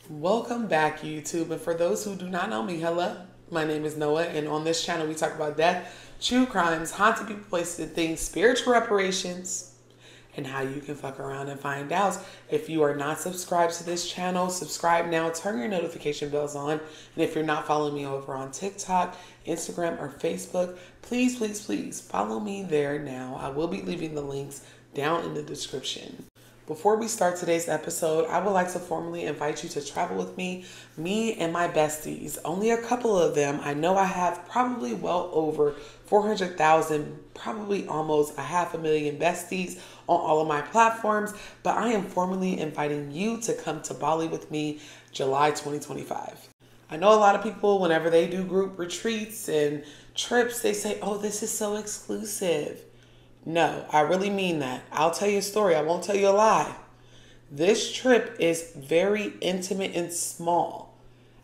Welcome back, YouTube. And for those who do not know me, hello, my name is Noah, and on this channel we talk about death, true crimes, haunted people, places, and things, spiritual reparations, and how you can fuck around and find out. If you are not subscribed to this channel, subscribe now, turn your notification bells on. And if you're not following me over on TikTok, Instagram, or Facebook, please follow me there now. I will be leaving the links down in the description. Before we start today's episode, I would like to formally invite you to travel with me and my besties. Only a couple of them. I know I have probably well over 400,000, probably almost 500,000 besties on all of my platforms, but I am formally inviting you to come to Bali with me July 2025. I know a lot of people, whenever they do group retreats and trips, they say, oh, this is so exclusive. No, I really mean that. I'll tell you a story. I won't tell you a lie. This trip is very intimate and small.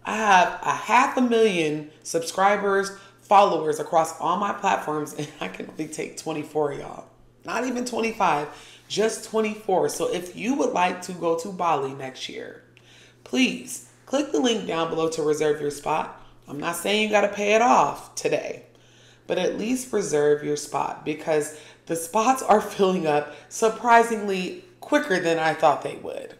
I have 500,000 subscribers, followers across all my platforms, and I can only take 24 of y'all. Not even 25, just 24. So if you would like to go to Bali next year, please click the link down below to reserve your spot. I'm not saying you got to pay it off today, but at least reserve your spot because the spots are filling up surprisingly quicker than I thought they would.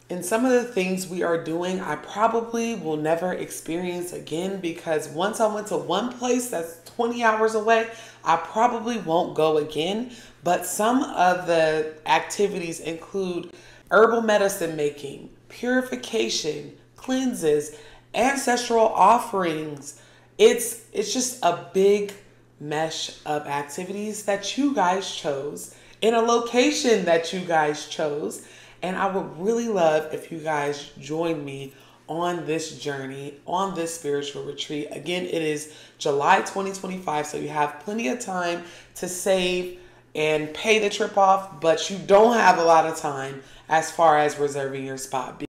And some of the things we are doing, I probably will never experience again because once I went to one place that's 20 hours away, I probably won't go again. But some of the activities include herbal medicine making, purification, cleanses, ancestral offerings. It's just a big mesh of activities that you guys chose in a location that you guys chose. And I would really love if you guys join me on this journey, on this spiritual retreat. Again, it is July 2025, so you have plenty of time to save and pay the trip off, but you don't have a lot of time as far as reserving your spot.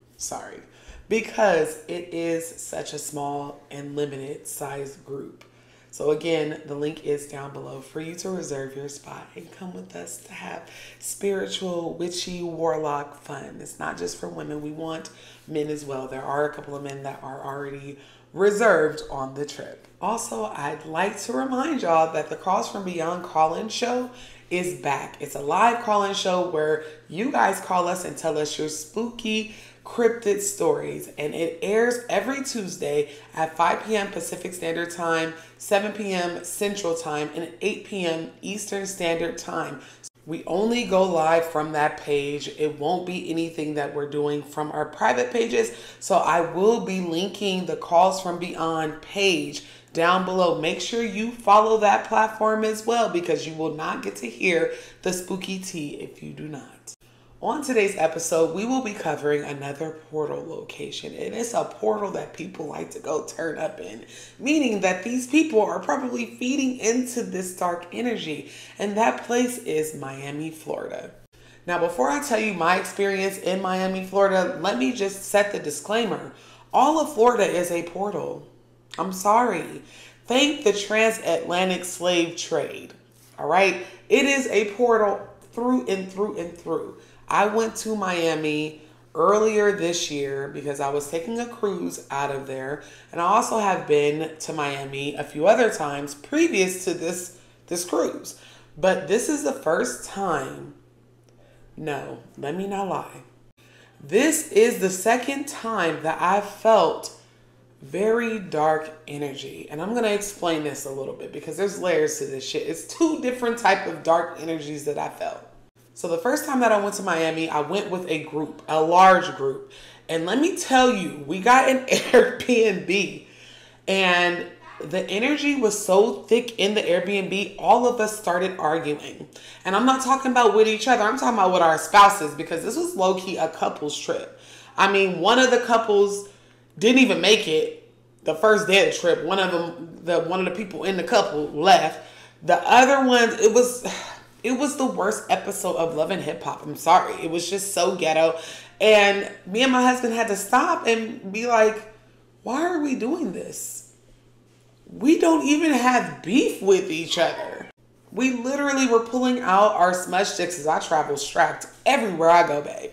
Because it is such a small and limited size group. So again, the link is down below for you to reserve your spot and come with us to have spiritual, witchy, warlock fun. It's not just for women. We want men as well. There are a couple of men that are already reserved on the trip. Also, I'd like to remind y'all that the Calls from Beyond call-in show is back. It's a live call-in show where you guys call us and tell us your spooky, cryptid stories, and it airs every Tuesday at 5 p.m. Pacific Standard Time, 7 p.m. Central Time, and 8 p.m. Eastern Standard Time. We only go live from that page. It won't be anything that we're doing from our private pages, so I will be linking the Calls from Beyond page down below. Make sure you follow that platform as well because you will not get to hear the spooky tea if you do not. On today's episode, we will be covering another portal location, and it's a portal that people like to go turn up in, meaning that these people are probably feeding into this dark energy, and that place is Miami, Florida. Now, before I tell you my experience in Miami, Florida, let me just set the disclaimer. All of Florida is a portal. I'm sorry. Thank the transatlantic slave trade. All right? It is a portal through and through and through. I went to Miami earlier this year because I was taking a cruise out of there. And I also have been to Miami a few other times previous to this cruise. But this is the first time. No, let me not lie. This is the second time that I felt very dark energy. And I'm going to explain this a little bit because there's layers to this shit. It's two different types of dark energies that I felt. So the first time that I went to Miami, I went with a group, a large group. And let me tell you, we got an Airbnb and the energy was so thick in the Airbnb, all of us started arguing. And I'm not talking about with each other. I'm talking about with our spouses because this was low-key a couple's trip. I mean, one of the couples didn't even make it the first day of the trip. One of the people in the couple left. The other ones, it was the worst episode of Love and Hip Hop. I'm sorry. It was just so ghetto. And me and my husband had to stop and be like, why are we doing this? We don't even have beef with each other. We literally were pulling out our smudge sticks as I travel strapped everywhere I go, babe.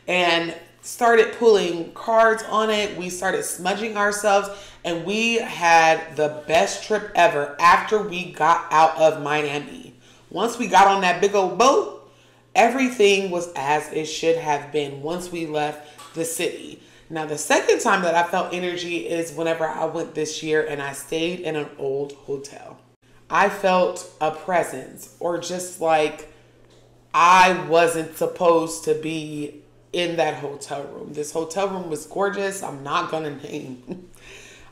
And started pulling cards on it. We started smudging ourselves, and we had the best trip ever after we got out of Miami. Once we got on that big old boat, everything was as it should have been once we left the city. Now, the second time that I felt energy is whenever I went this year and I stayed in an old hotel. I felt a presence, or just like I wasn't supposed to be in that hotel room. This hotel room was gorgeous. I'm not going to name.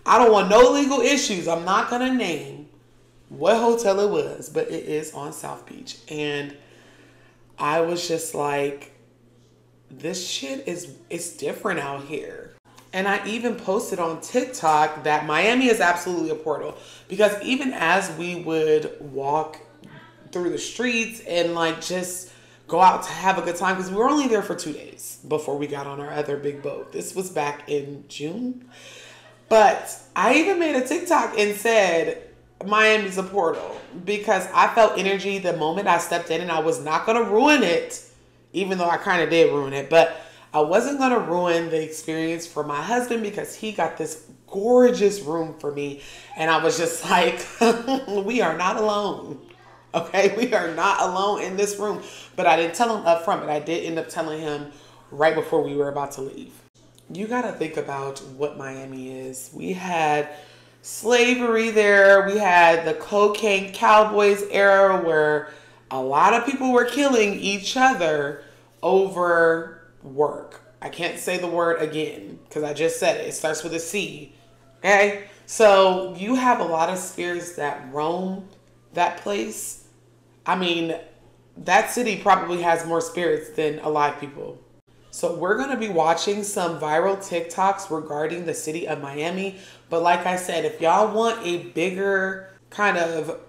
I don't want no legal issues. I'm not going to name what hotel it was, but it is on South Beach. And I was just like, this shit it's different out here. And I even posted on TikTok that Miami is absolutely a portal, because even as we would walk through the streets and like just go out to have a good time, because we were only there for 2 days before we got on our other big boat. This was back in June. But I even made a TikTok and said, Miami's a portal, because I felt energy the moment I stepped in, and I was not going to ruin it, even though I kind of did ruin it. But I wasn't going to ruin the experience for my husband, because he got this gorgeous room for me. And I was just like, we are not alone. Okay, we are not alone in this room. But I didn't tell him up front, but I did end up telling him right before we were about to leave. You got to think about what Miami is. We had slavery there. We had the cocaine cowboys era where a lot of people were killing each other over work. I can't say the word again because I just said it. It starts with a C. Okay? So you have a lot of spirits that roam that place. I mean, that city probably has more spirits than alive people. So we're going to be watching some viral TikToks regarding the city of Miami. But like I said, if y'all want a bigger kind of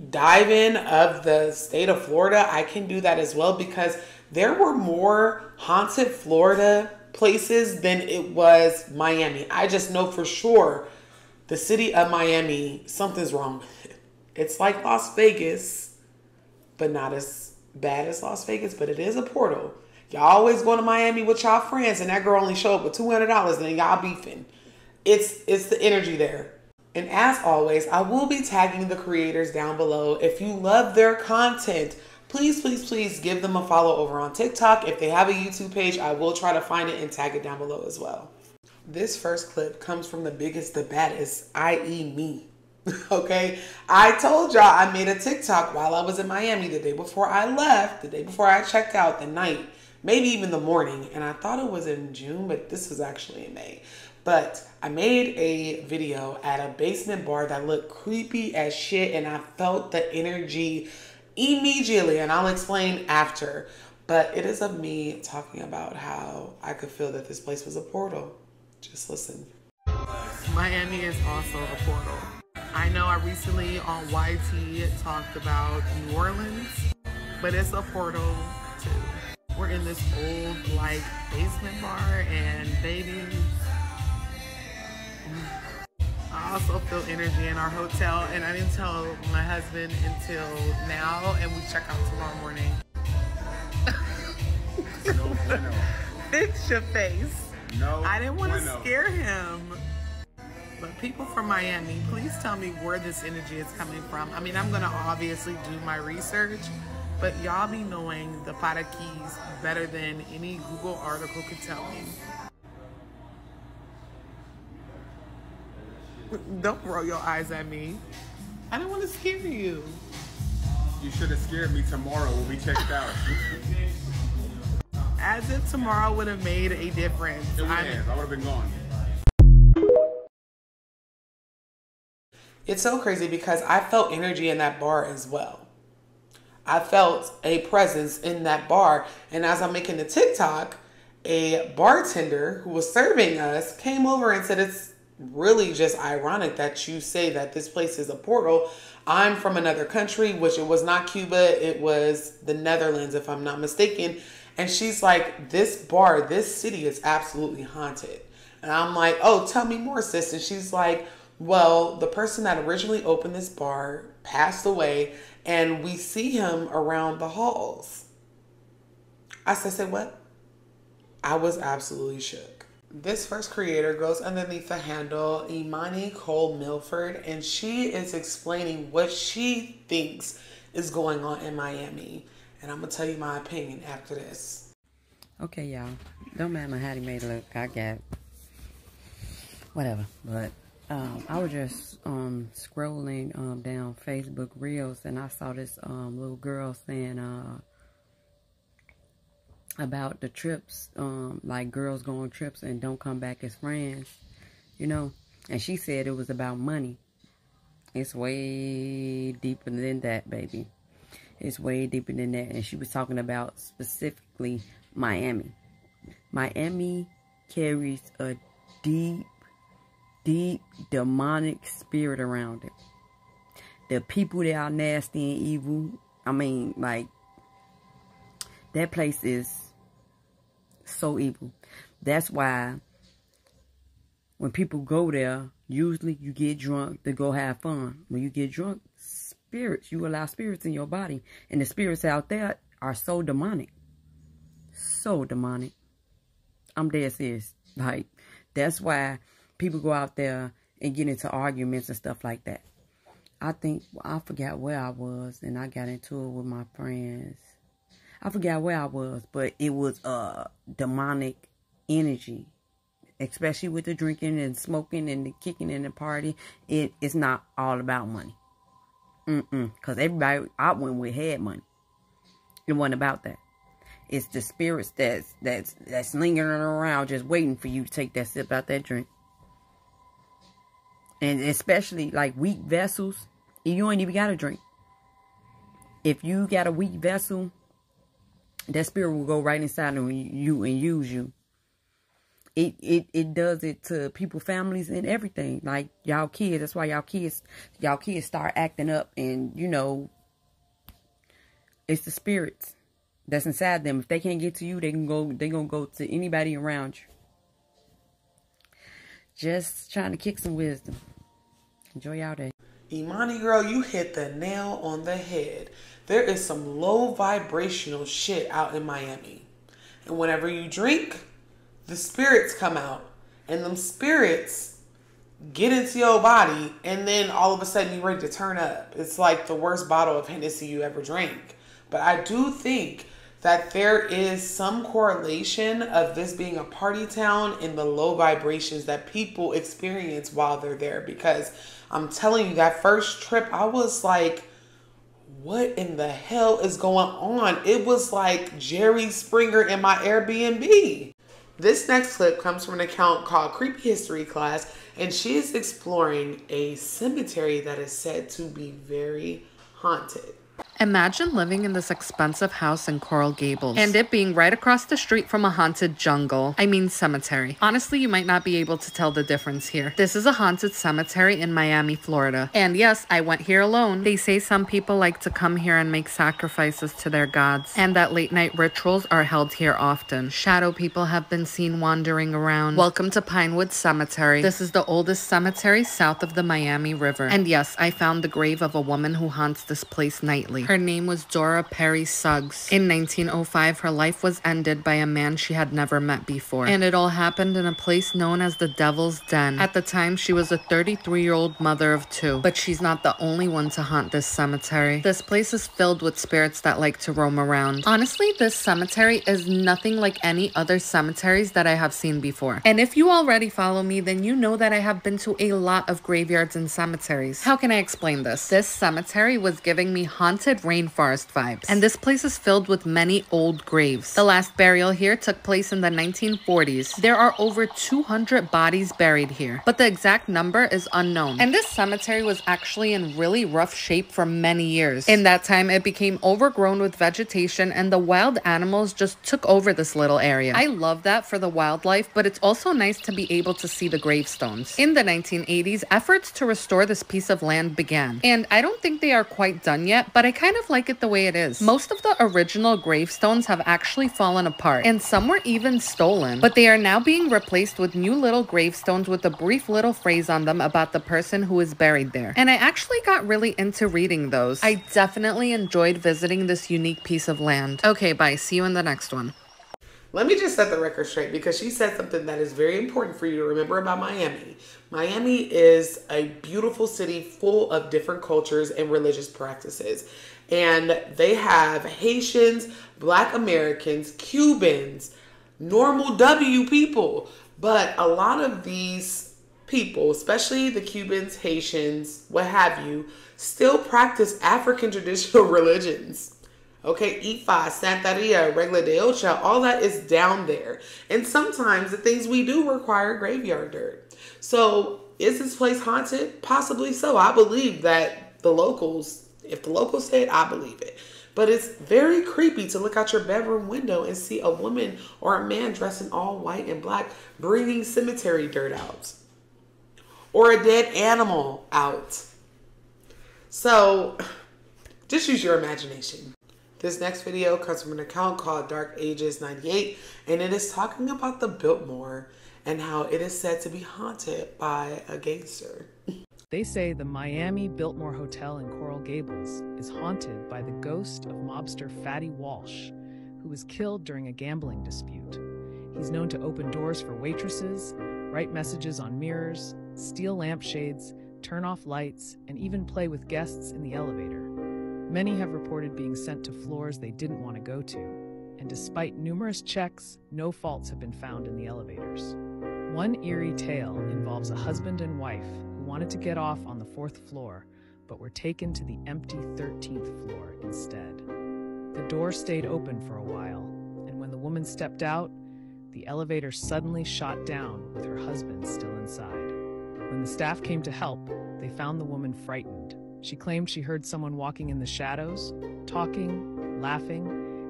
dive in of the state of Florida, I can do that as well, because there were more haunted Florida places than it was Miami. I just know for sure the city of Miami, something's wrong with it. It's like Las Vegas, but not as bad as Las Vegas, but it is a portal. Y'all always going to Miami with y'all friends, and that girl only show up with $200 and then y'all beefing. It's the energy there. And as always, I will be tagging the creators down below. If you love their content, please, please, please give them a follow over on TikTok. If they have a YouTube page, I will try to find it and tag it down below as well. This first clip comes from the biggest, the baddest, i.e. me. Okay, I told y'all I made a TikTok while I was in Miami the day before I left, the day before I checked out, the night, maybe even the morning. And I thought it was in June, but this was actually in May. But I made a video at a basement bar that looked creepy as shit, and I felt the energy immediately, and I'll explain after. But it is of me talking about how I could feel that this place was a portal. Just listen. Miami is also a portal. I know I recently on YT talked about New Orleans, but it's a portal too. We're in this old like basement bar, and baby, I also feel energy in our hotel, and I didn't tell my husband until now, and we check out tomorrow morning. No. Fix your face. No. I didn't want to scare him. But people from Miami, please tell me where this energy is coming from. I mean, I'm going to obviously do my research, but y'all be knowing the Para Keys better than any Google article could tell me. Don't roll your eyes at me. I don't want to scare you. You should have scared me tomorrow when we checked out. As if tomorrow would have made a difference. It would have. I would have been gone. It's so crazy because I felt energy in that bar as well. I felt a presence in that bar. And as I'm making the TikTok, a bartender who was serving us came over and said, it's really just ironic that you say that this place is a portal. I'm from another country, which it was not Cuba. It was the Netherlands, if I'm not mistaken. And she's like, this bar, this city is absolutely haunted. And I'm like, oh, tell me more, sis. And she's like, well, the person that originally opened this bar passed away, and we see him around the halls. I said, say what? I was absolutely shook. This first creator goes underneath the handle Imani Cole Milford, and she is explaining what she thinks is going on in Miami. And I'm going to tell you my opinion after this. Okay, y'all. Don't matter how he made it look. I got whatever. But I was just scrolling down Facebook Reels, and I saw this little girl saying about the trips, like girls go on trips and don't come back as friends, you know. And she said it was about money. It's way deeper than that, baby. It's way deeper than that. And she was talking about specifically Miami. Miami carries a deep, deep demonic spirit around it. The people that are nasty and evil, I mean, like, that place is so evil. That's why when people go there, usually you get drunk to go have fun. When you get drunk, spirits, you allow spirits in your body. And the spirits out there are so demonic. So demonic. I'm dead serious. Like, that's why people go out there and get into arguments and stuff like that. I forgot where I was, and I got into it with my friends. I forgot where I was, but it was demonic energy. Especially with the drinking and smoking and the kicking and the party. It's not all about money. Because everybody I went with had money. It wasn't about that. It's the spirits that's lingering around just waiting for you to take that sip out that drink. And especially like weak vessels, you ain't even got a drink. If you got a weak vessel, that spirit will go right inside of you and use you. It does it to people, families, and everything. Like y'all kids, that's why y'all kids start acting up, and you know, it's the spirits that's inside them. If they can't get to you, they're gonna go to anybody around you. Just trying to kick some wisdom. Enjoy y'all day. Imani girl, you hit the nail on the head. There is some low vibrational shit out in Miami. And whenever you drink, the spirits come out. And them spirits get into your body, and then all of a sudden you're ready to turn up. It's like the worst bottle of Hennessy you ever drank. But I do think that there is some correlation of this being a party town and the low vibrations that people experience while they're there. Because I'm telling you, that first trip, I was like, what in the hell is going on? It was like Jerry Springer in my Airbnb. This next clip comes from an account called Creepy History Class, and she is exploring a cemetery that is said to be very haunted. Imagine living in this expensive house in Coral Gables and it being right across the street from a haunted jungle. I mean cemetery. Honestly, you might not be able to tell the difference here. This is a haunted cemetery in Miami, Florida. And yes, I went here alone. They say some people like to come here and make sacrifices to their gods, and that late night rituals are held here often. Shadow people have been seen wandering around. Welcome to Pinewood Cemetery. This is the oldest cemetery south of the Miami River. And yes, I found the grave of a woman who haunts this place nightly. Her name was Dora Perry Suggs. In 1905, her life was ended by a man she had never met before. And it all happened in a place known as the Devil's Den. At the time, she was a 33-year-old mother of 2. But she's not the only one to haunt this cemetery. This place is filled with spirits that like to roam around. Honestly, this cemetery is nothing like any other cemeteries that I have seen before. And if you already follow me, then you know that I have been to a lot of graveyards and cemeteries. How can I explain this? This cemetery was giving me haunted rainforest vibes. And this place is filled with many old graves. The last burial here took place in the 1940s. There are over 200 bodies buried here, but the exact number is unknown. And this cemetery was actually in really rough shape for many years. In that time, it became overgrown with vegetation and the wild animals just took over this little area. I love that for the wildlife, but it's also nice to be able to see the gravestones. In the 1980s, efforts to restore this piece of land began. And I don't think they are quite done yet, but I kind of like it the way it is. Most of the original gravestones have actually fallen apart, and some were even stolen, but they are now being replaced with new little gravestones with a brief little phrase on them about the person who is buried there. And I actually got really into reading those. I definitely enjoyed visiting this unique piece of land. Okay, bye. See you in the next one. Let me just set the record straight because she said something that is very important for you to remember about Miami. Miami is a beautiful city full of different cultures and religious practices. And they have Haitians, Black Americans, Cubans, normal W people. But a lot of these people, especially the Cubans, Haitians, what have you, still practice African traditional religions. Okay, Ifa, Santeria, Regla de Ocha, all that is down there. And sometimes the things we do require graveyard dirt. So is this place haunted? Possibly so. I believe that the locals, if the locals say it, I believe it. But it's very creepy to look out your bedroom window and see a woman or a man dressed in all white and black bringing cemetery dirt out. Or a dead animal out. So just use your imagination. This next video comes from an account called Dark Ages 98, and it is talking about the Biltmore and how it is said to be haunted by a gangster. They say the Miami Biltmore Hotel in Coral Gables is haunted by the ghost of mobster Fatty Walsh, who was killed during a gambling dispute. He's known to open doors for waitresses, write messages on mirrors, steal lampshades, turn off lights, and even play with guests in the elevator. Many have reported being sent to floors they didn't want to go to, and despite numerous checks, no faults have been found in the elevators. One eerie tale involves a husband and wife who wanted to get off on the 4th floor, but were taken to the empty 13th floor instead. The door stayed open for a while, and when the woman stepped out, the elevator suddenly shot down with her husband still inside. When the staff came to help, they found the woman frightened. She claimed she heard someone walking in the shadows, talking, laughing,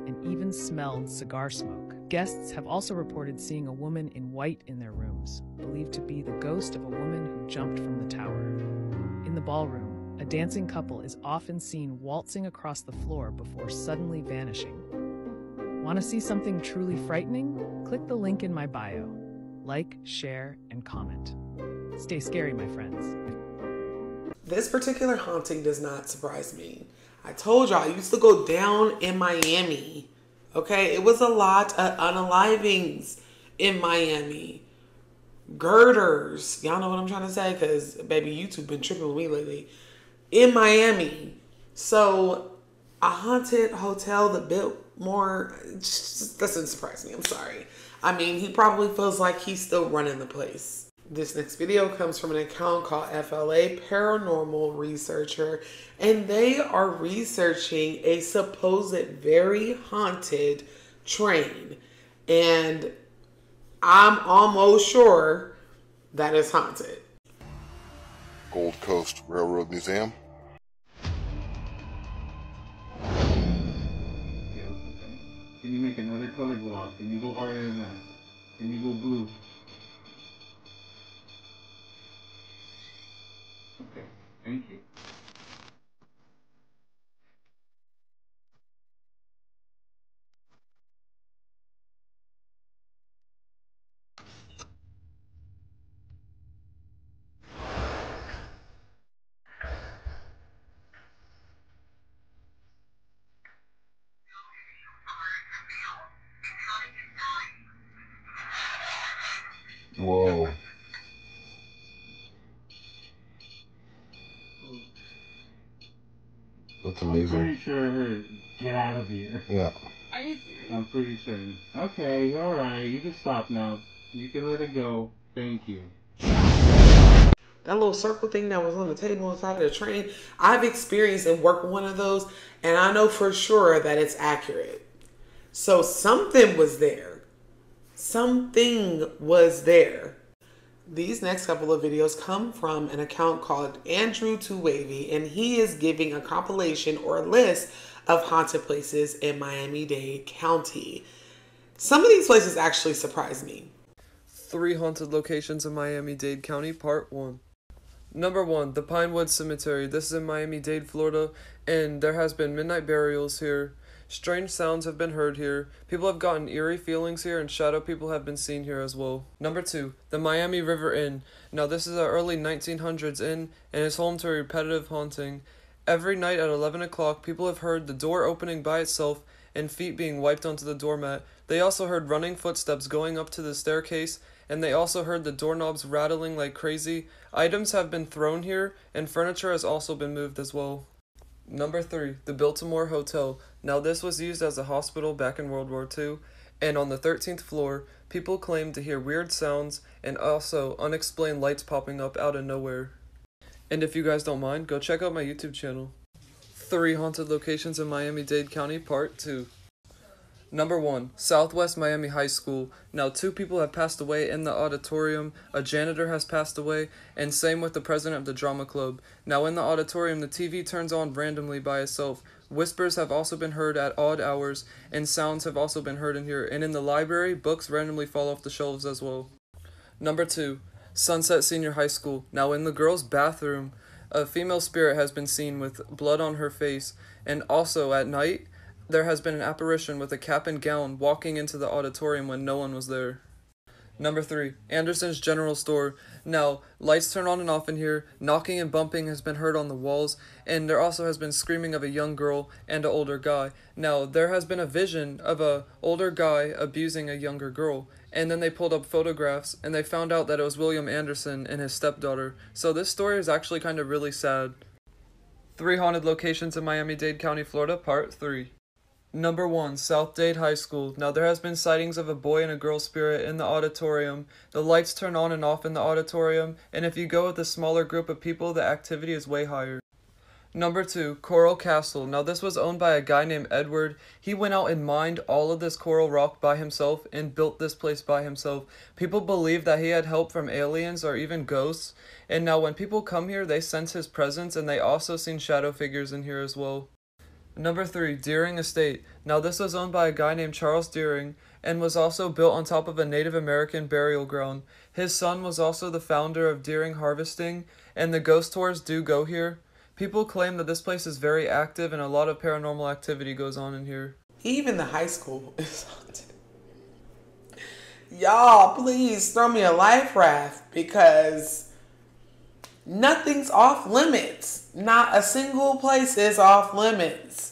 and even smelled cigar smoke. Guests have also reported seeing a woman in white in their rooms, believed to be the ghost of a woman who jumped from the tower. In the ballroom, a dancing couple is often seen waltzing across the floor before suddenly vanishing. Want to see something truly frightening? Click the link in my bio. Like, share, and comment. Stay scary, my friends. This particular haunting does not surprise me. I told y'all, I used to go down in Miami. Okay, it was a lot of unalivings in Miami. Girders. Y'all know what I'm trying to say? Because, baby, YouTube been tripping with me lately. In Miami. So, a haunted hotel, the Biltmore, just doesn't surprise me. I'm sorry. I mean, he probably feels like he's still running the place. This next video comes from an account called FLA Paranormal Researcher, and they are researching a supposed very haunted train. And I'm almost sure that it's haunted. Gold Coast Railroad Museum. Can you make another color go off? Can you go harder than that? Can you go blue? Okay, thank you. Whoa. That's I'm amazing. pretty sure I heard, get out of here. Yeah. I'm pretty sure. Okay, alright, you can stop now. You can let it go. Thank you. That little circle thing that was on the table inside of the train, I've experienced and worked with one of those, and I know for sure that it's accurate. So something was there. Something was there. These next couple of videos come from an account called Andrew Too Wavy, and he is giving a compilation or a list of haunted places in Miami-Dade County. Some of these places actually surprise me. 3 haunted locations in Miami-Dade County, Part 1. Number 1, the Pinewood Cemetery. This is in Miami-Dade, Florida, and there has been midnight burials here. Strange sounds have been heard here. People have gotten eerie feelings here, and shadow people have been seen here as well. Number 2, the Miami River Inn. Now, this is an early 1900s inn, and is home to a repetitive haunting. Every night at 11 o'clock, people have heard the door opening by itself, and feet being wiped onto the doormat. They also heard running footsteps going up to the staircase, and they also heard the doorknobs rattling like crazy. Items have been thrown here, and furniture has also been moved as well. Number 3, the Biltmore Hotel. Now this was used as a hospital back in World War II, and on the 13th floor, people claimed to hear weird sounds and also unexplained lights popping up out of nowhere. And if you guys don't mind, go check out my YouTube channel. 3 haunted locations in Miami-Dade County, Part 2. Number 1, Southwest Miami High School. Now 2 people have passed away in the auditorium, a janitor has passed away, and same with the president of the drama club. Now in the auditorium, the TV turns on randomly by itself. Whispers have also been heard at odd hours, and sounds have also been heard in here. And in the library, books randomly fall off the shelves as well. Number 2, Sunset Senior High School. Now in the girls' bathroom, a female spirit has been seen with blood on her face, and also at night, there has been an apparition with a cap and gown walking into the auditorium when no one was there. Number 3, Anderson's General Store. Now, lights turn on and off in here, knocking and bumping has been heard on the walls, and there also has been screaming of a young girl and an older guy. Now, there has been a vision of a older guy abusing a younger girl, and then they pulled up photographs, and they found out that it was William Anderson and his stepdaughter. So this story is actually kind of really sad. 3 haunted locations in Miami-Dade County, Florida, Part 3. Number 1, South Dade High School. Now there has been sightings of a boy and a girl spirit in the auditorium. The lights turn on and off in the auditorium, and if you go with a smaller group of people, the activity is way higher. Number 2, Coral Castle. Now this was owned by a guy named Edward. He went out and mined all of this coral rock by himself and built this place by himself. People believe that he had help from aliens or even ghosts, and now when people come here, they sense his presence, and they also seen shadow figures in here as well. Number 3, Deering Estate. Now this was owned by a guy named Charles Deering and was also built on top of a Native American burial ground. His son was also the founder of Deering Harvesting, and the ghost tours do go here. People claim that this place is very active and a lot of paranormal activity goes on in here. Even the high school is haunted. Y'all, please throw me a life raft because nothing's off limits. Not a single place is off limits.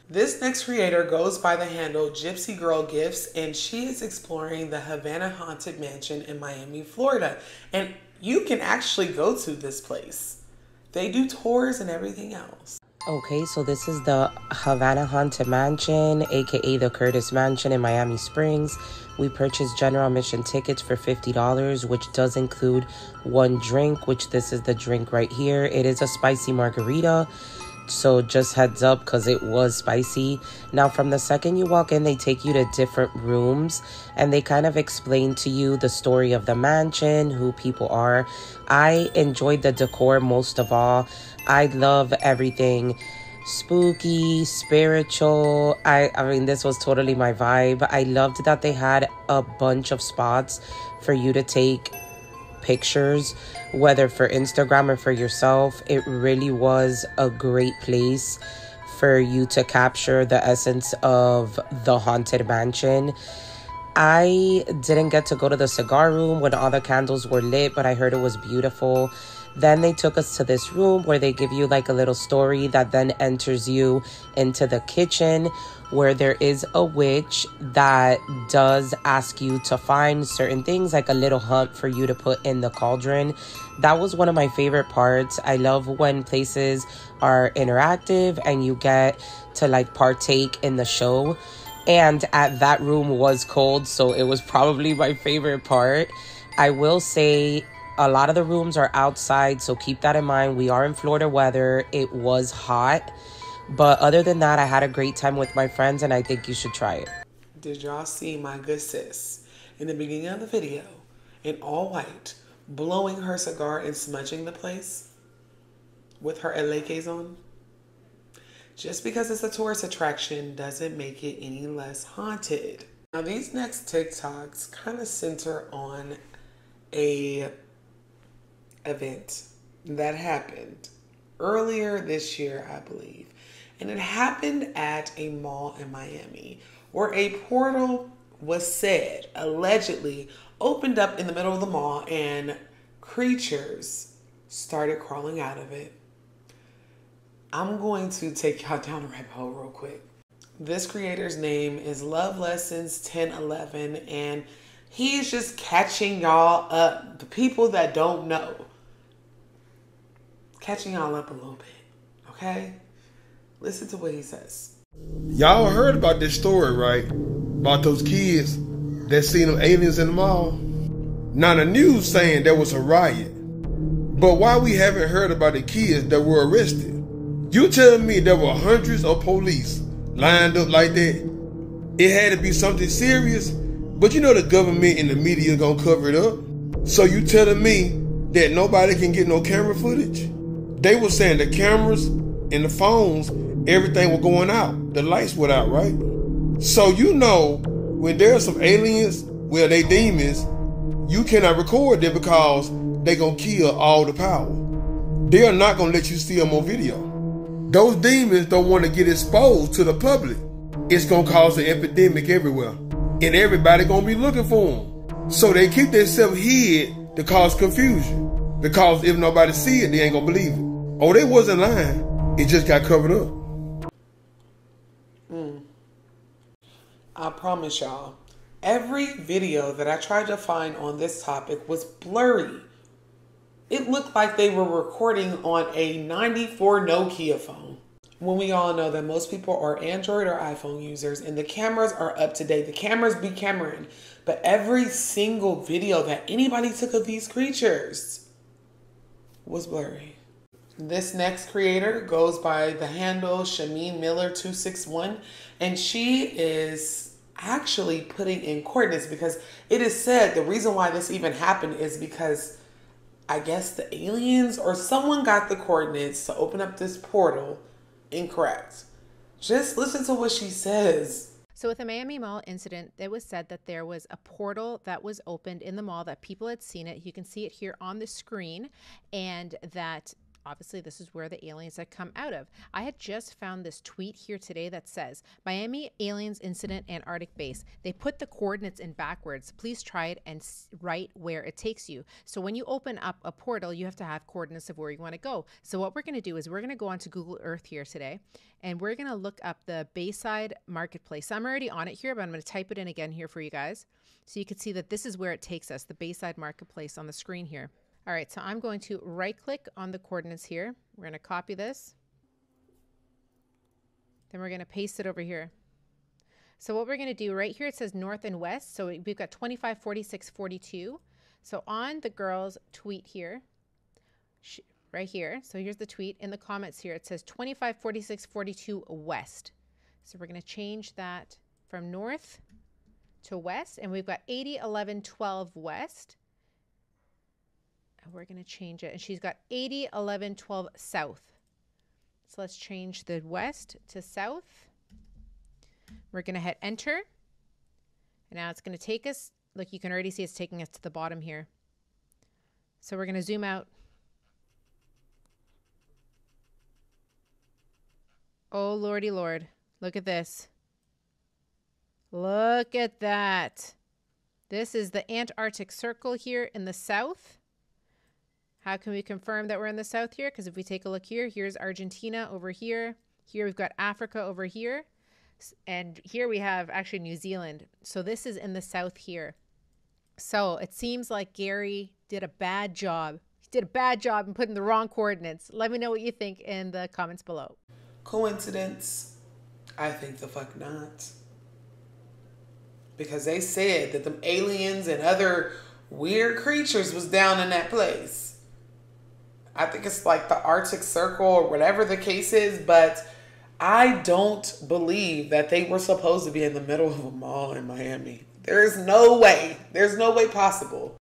This next creator goes by the handle Gypsy Girl Gifts, and she is exploring the Havana Haunted Mansion in Miami, Florida. And you can actually go to this place. They do tours and everything else. Okay, so this is the Havana Haunted Mansion, aka the Curtis Mansion in Miami Springs. We purchased general admission tickets for $50, which does include one drink, which this is the drink right here. It is a spicy margarita, so just heads up because it was spicy. Now, from the second you walk in, they take you to different rooms, and they kind of explain to you the story of the mansion, who people are. I enjoyed the decor most of all. I love everything spooky, spiritual. I mean, this was totally my vibe. I loved that they had a bunch of spots for you to take pictures, whether for Instagram or for yourself. It really was a great place for you to capture the essence of the haunted mansion. I didn't get to go to the cigar room when all the candles were lit, but I heard it was beautiful. Then they took us to this room where they give you like a little story that then enters you into the kitchen, where there is a witch that does ask you to find certain things, like a little hunt for you to put in the cauldron. That was one of my favorite parts. I love when places are interactive and you get to like partake in the show. And that room was cold, so it was probably my favorite part. I will say a lot of the rooms are outside, so keep that in mind. We are in Florida weather. It was hot. But other than that, I had a great time with my friends, and I think you should try it. Did y'all see my good sis in the beginning of the video in all white, blowing her cigar and smudging the place with her Elekes on? Just because it's a tourist attraction doesn't make it any less haunted. Now, these next TikToks kind of center on a event that happened earlier this year, I believe. And it happened at a mall in Miami where a portal was said, allegedly, opened up in the middle of the mall and creatures started crawling out of it. I'm going to take y'all down a rabbit hole real quick. This creator's name is Love Lessons 1011, and he's just catching y'all up. The people that don't know, catching y'all up a little bit. Okay? Listen to what he says. Y'all heard about this story, right? About those kids that seen them aliens in the mall? Now the news saying there was a riot. But why we haven't heard about the kids that were arrested? You telling me there were hundreds of police lined up like that? It had to be something serious, but you know the government and the media gonna cover it up. So you telling me that nobody can get no camera footage? They were saying the cameras and the phones, everything was going out. The lights went out, right? So you know when there are some aliens, well, they demons, you cannot record them because they gonna kill all the power. They are not gonna let you see them on video. Those demons don't want to get exposed to the public. It's gonna cause an epidemic everywhere, and everybody gonna be looking for them. So they keep themselves hid to cause confusion, because if nobody see it, they ain't gonna believe it. Oh, they wasn't lying. It just got covered up. I promise y'all, every video that I tried to find on this topic was blurry. It looked like they were recording on a 94 Nokia phone. When we all know that most people are Android or iPhone users and the cameras are up to date. The cameras be cameraing. But every single video that anybody took of these creatures was blurry. This next creator goes by the handle Shameen Miller 261, and she is actually putting in coordinates because it is said the reason why this even happened is because I guess the aliens or someone got the coordinates to open up this portal incorrect. Just listen to what she says. So with the Miami Mall incident, it was said that there was a portal that was opened in the mall, that people had seen it. You can see it here on the screen, and that obviously this is where the aliens had come out of. I had just found this tweet here today that says, Miami aliens incident, Antarctic base. They put the coordinates in backwards. Please try it and write where it takes you. So when you open up a portal, you have to have coordinates of where you want to go. So what we're going to do is we're going to go onto Google Earth here today, and we're going to look up the Bayside Marketplace. I'm already on it here, but I'm going to type it in again here for you guys, so you can see that this is where it takes us, the Bayside Marketplace on the screen here. All right, so I'm going to right click on the coordinates here. We're going to copy this. Then we're going to paste it over here. So what we're going to do right here, it says north and west. So we've got 25, 46, 42. So on the girl's tweet here, right here, so here's the tweet. In the comments here, it says 25, 46, 42 west. So we're going to change that from north to west. And we've got 80, 11, 12 west. We're going to change it. And she's got 80, 11, 12 south. So let's change the west to south. We're going to hit enter. And now it's going to take us, look, you can already see it's taking us to the bottom here. So we're going to zoom out. Oh, Lordy Lord. Look at this. Look at that. This is the Antarctic Circle here in the south. How can we confirm that we're in the south here? Because if we take a look here, here's Argentina over here. Here we've got Africa over here. And here we have actually New Zealand. So this is in the south here. So it seems like Gary did a bad job. He did a bad job in putting the wrong coordinates. Let me know what you think in the comments below. Coincidence? I think the fuck not. Because they said that them aliens and other weird creatures was down in that place. I think it's like the Arctic Circle or whatever the case is, but I don't believe that they were supposed to be in the middle of a mall in Miami. There is no way. There's no way possible.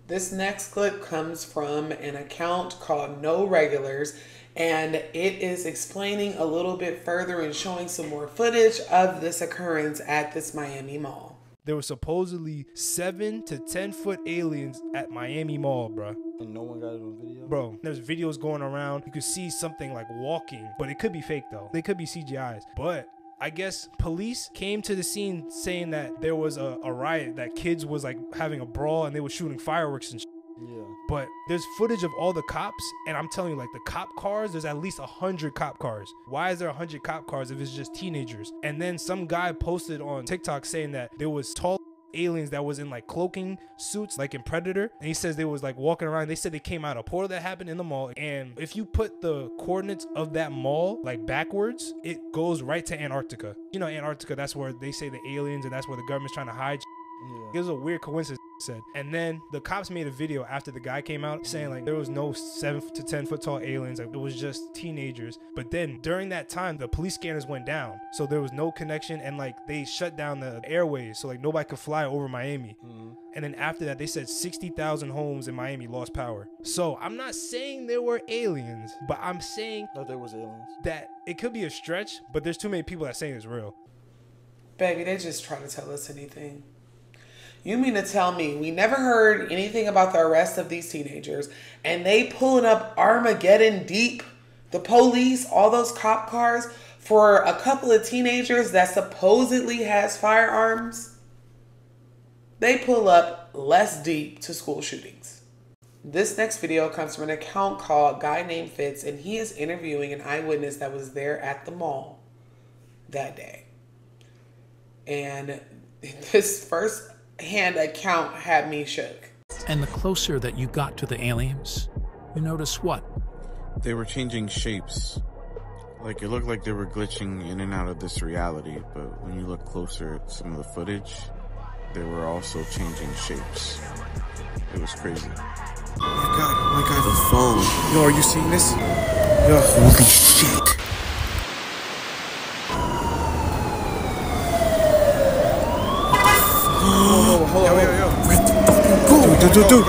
This next clip comes from an account called No Regulars, and it is explaining a little bit further and showing some more footage of this occurrence at this Miami mall. There were supposedly 7 to 10 foot aliens at Miami Mall, bro. And no one got it on video? Bro, there's videos going around. You could see something like walking, but it could be fake though. They could be CGIs. But I guess police came to the scene saying that there was a riot, that kids was like having a brawl and they were shooting fireworks and Yeah. But there's footage of all the cops, and I'm telling you, like, the cop cars, there's at least 100 cop cars. Why is there 100 cop cars if it's just teenagers? And then some guy posted on TikTok saying that there was tall aliens that was in like cloaking suits like in Predator, and he says they was like walking around. They said they came out of a portal that happened in the mall, and if you put the coordinates of that mall like backwards, it goes right to Antarctica. You know, Antarctica, that's where they say the aliens, and that's where the government's trying to hide. It was a weird coincidence, said. And then the cops made a video after the guy came out saying like there was no 7 to 10 foot tall aliens, like it was just teenagers. But then during that time the police scanners went down, so there was no connection, and like they shut down the airways, so like nobody could fly over Miami. And then after that they said 60,000 homes in Miami lost power. So I'm not saying there were aliens, but I'm saying that there was aliens, that it could be a stretch, but there's too many people that saying it's real. Baby, they just try to tell us anything. You mean to tell me we never heard anything about the arrest of these teenagers, and they pulling up Armageddon deep, the police, all those cop cars, for a couple of teenagers that supposedly has firearms? They pull up less deep to school shootings. This next video comes from an account called Guy Named Fitz, and he is interviewing an eyewitness that was there at the mall that day. And this first hand account had me shook. And the closer that you got to the aliens, you notice what? They were changing shapes. Like, it looked like they were glitching in and out of this reality, but when you look closer at some of the footage, they were also changing shapes. It was crazy. Oh my god, the phone. Yo, are you seeing this? Yo, holy shit. Yo. Where the fuck you go? Dude.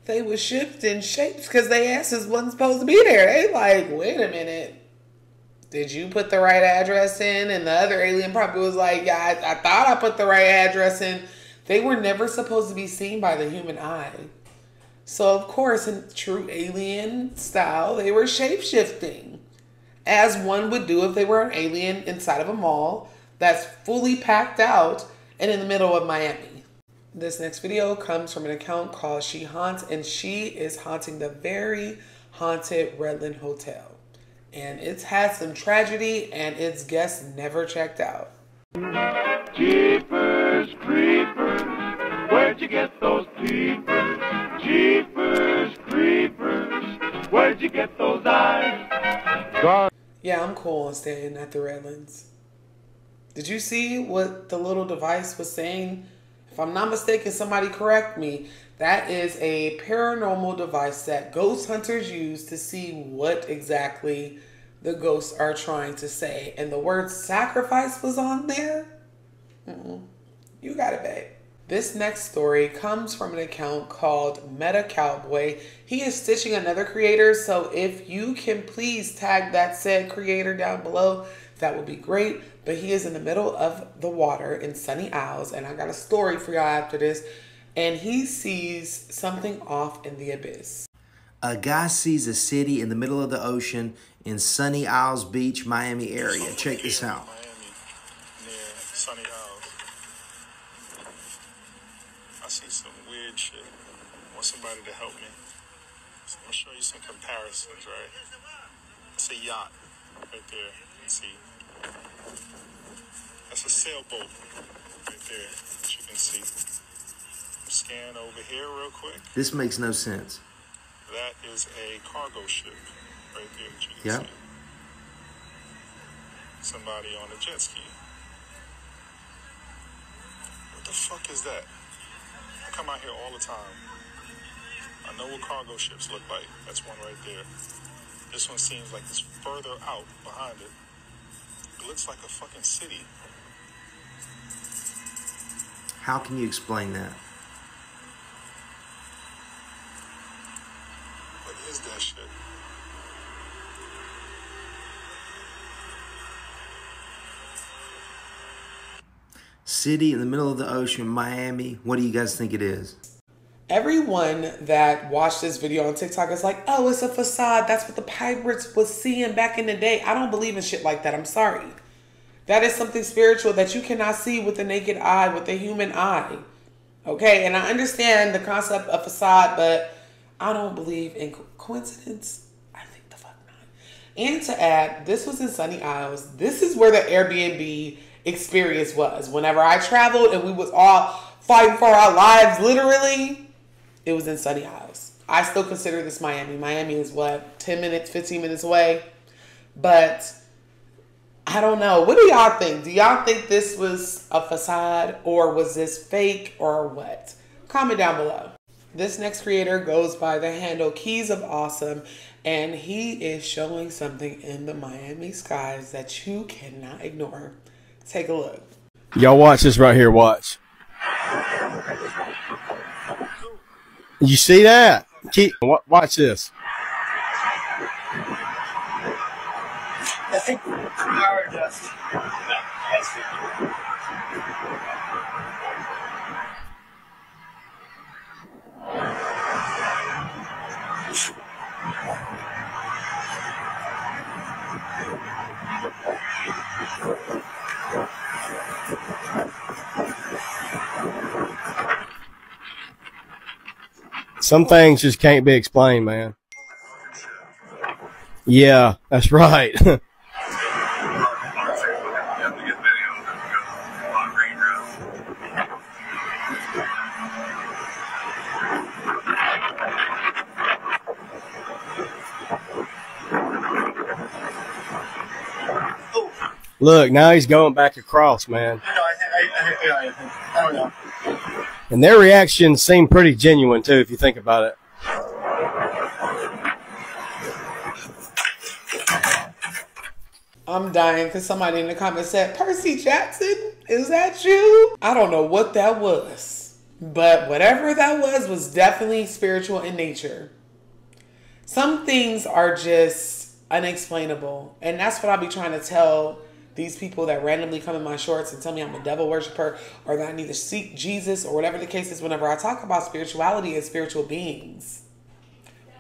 They was shifting shapes because they asses wasn't supposed to be there. They like, wait a minute. Did you put the right address in? And the other alien probably was like, yeah, I thought I put the right address in. They were never supposed to be seen by the human eye. So, of course, in true alien style, they were shape-shifting, as one would do if they were an alien inside of a mall that's fully packed out and in the middle of Miami. This next video comes from an account called She Haunts, and she is haunting the very haunted Redland Hotel. And it's had some tragedy, and its guests never checked out. Jeepers creepers, where'd you get those peepers? Jeepers creepers, where'd you get those eyes? God. Yeah, I'm cool on staying at the Redlands. Did you see what the little device was saying? If I'm not mistaken, somebody correct me. That is a paranormal device that ghost hunters use to see what exactly the ghosts are trying to say. And the word sacrifice was on there? You got it, babe. This next story comes from an account called Meta Cowboy. He is stitching another creator, so if you can please tag that said creator down below, that would be great. But he is in the middle of the water in Sunny Isles, and I got a story for y'all after this. And he sees something off in the abyss. A guy sees a city in the middle of the ocean in Sunny Isles Beach, Miami area. Check this out. Sunny Isles. I see some weird shit. I want somebody to help me. So I'm gonna show you some comparisons, right? It's a yacht right there. You can see. That's a sailboat right there, as you can see. Scan over here real quick. This makes no sense. That is a cargo ship right there that you can see. Somebody on a jet ski. What the fuck is that? I come out here all the time. I know what cargo ships look like. That's one right there. This one seems like it's further out behind it. It looks like a fucking city. How can you explain that? What is that shit? City in the middle of the ocean, Miami. What do you guys think it is? Everyone that watched this video on TikTok is like, oh, it's a facade. That's what the pirates was seeing back in the day. I don't believe in shit like that. I'm sorry. That is something spiritual that you cannot see with the naked eye, with the human eye. Okay, and I understand the concept of facade, but I don't believe in coincidence. I think the fuck not. And to add, this was in Sunny Isles. This is where the Airbnb experience was. Whenever I traveled and we was all fighting for our lives, literally, it was in Sunny Isles. I still consider this Miami. Miami is what, 10 minutes, 15 minutes away? But I don't know. What do y'all think? Do y'all think this was a facade, or was this fake, or what? Comment down below. This next creator goes by the handle Keys of Awesome, and he is showing something in the Miami skies that you cannot ignore. Take a look. Y'all watch this right here. Watch. You see that? Watch this. I think power dust. Some things just can't be explained, man. Yeah, that's right. Look, now he's going back across, man. I don't know. And their reactions seem pretty genuine, too, if you think about it. I'm dying because somebody in the comments said, Percy Jackson, is that you? I don't know what that was, but whatever that was definitely spiritual in nature. Some things are just unexplainable, and that's what I'll be trying to tell these people that randomly come in my shorts and tell me I'm a devil worshiper or that I need to seek Jesus or whatever the case is. Whenever I talk about spirituality and spiritual beings,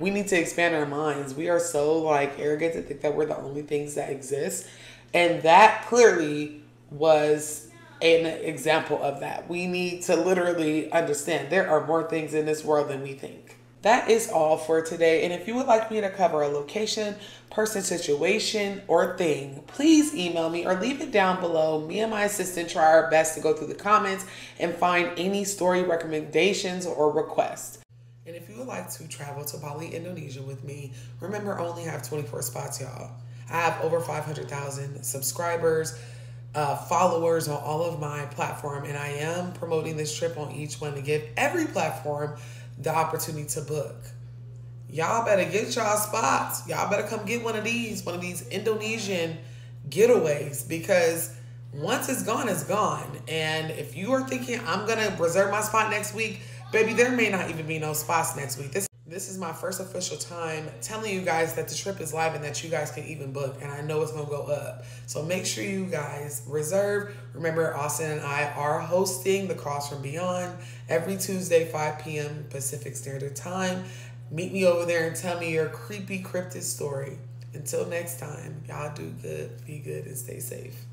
we need to expand our minds. We are so like arrogant to think that we're the only things that exist. And that clearly was an example of that. We need to literally understand there are more things in this world than we think. That is all for today. And if you would like me to cover a location, person, situation, or thing, please email me or leave it down below. Me and my assistant try our best to go through the comments and find any story recommendations or requests. And if you would like to travel to Bali, Indonesia with me, remember I only have 24 spots, y'all. I have over 500,000 subscribers, followers on all of my platform, and I am promoting this trip on each one to give every platform the opportunity to book. Y'all better get y'all spots. Y'all better come get one of these Indonesian getaways, because once it's gone, it's gone. And if you are thinking I'm gonna reserve my spot next week, baby, there may not even be no spots next week. This is my first official time telling you guys that the trip is live and that you guys can even book, and I know it's gonna go up. So make sure you guys reserve. Remember, Austin and I are hosting the Cross from Beyond every Tuesday, 5 p.m. Pacific Standard Time. Meet me over there and tell me your creepy cryptid story. Until next time, y'all do good, be good, and stay safe.